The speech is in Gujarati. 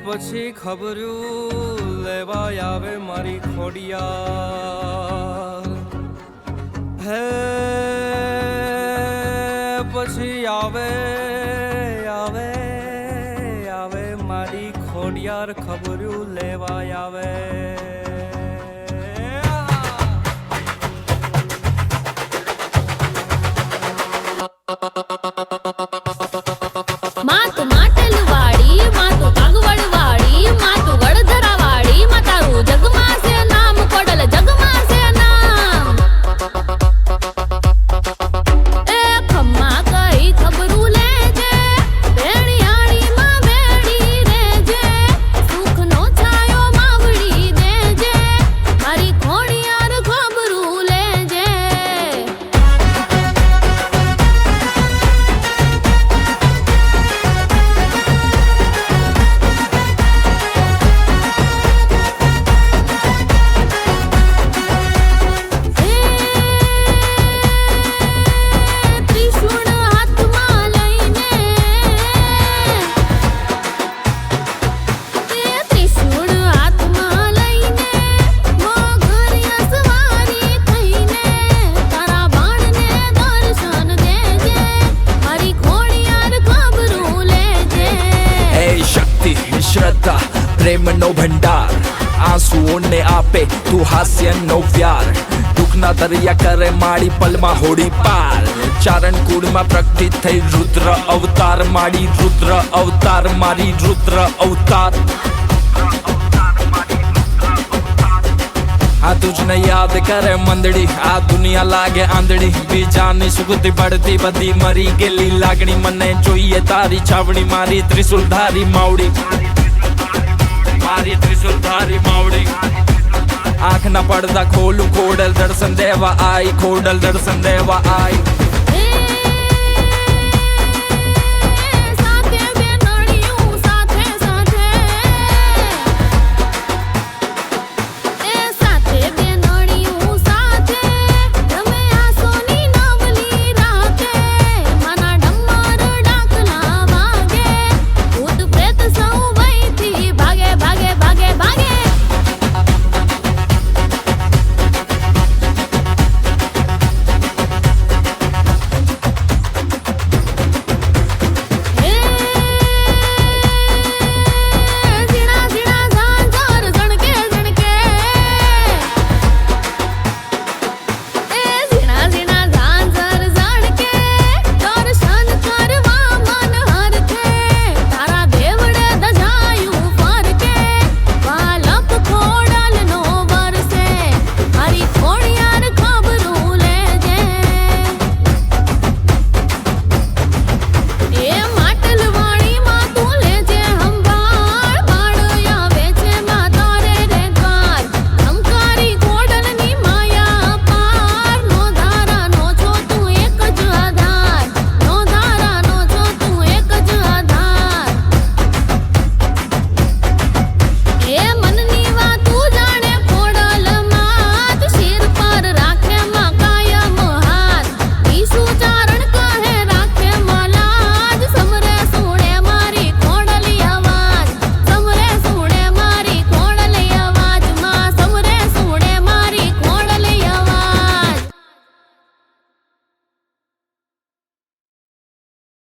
પછી ખબર્યું લેવા આવે મારી ખોડિયાર હે પછી આવે આવે આવે મારી ખોડિયાર ખબર્યું લેવા આવે શ્રદ્ધા પ્રેમનો ભંડાર આંસુઓને આપે તું હાસ્યનો વ્યાર દુઃખના દરિયા કરે માડી પલમાં હોડી પાર ચારણકુળમાં પ્રગટિત થઈ રુદ્ર અવતાર માડી રુદ્ર અવતાર મારી રુદ્ર અવતાર આ તુજને યાદ કરે મંદડી આ દુનિયા લાગે આંધળી બીજાની સુગતી પડતી બધી મરી ગયેલી લાગણી મને જોઈએ તારી છાવણી મારી ત્રિશુલધારી માવડી મારી ત્રિશુલધારી માવડી આંખના પડદા ખોલું ખોડલ દર્શન દેવા આઈ ખોડલ દર્શન દેવા આઈ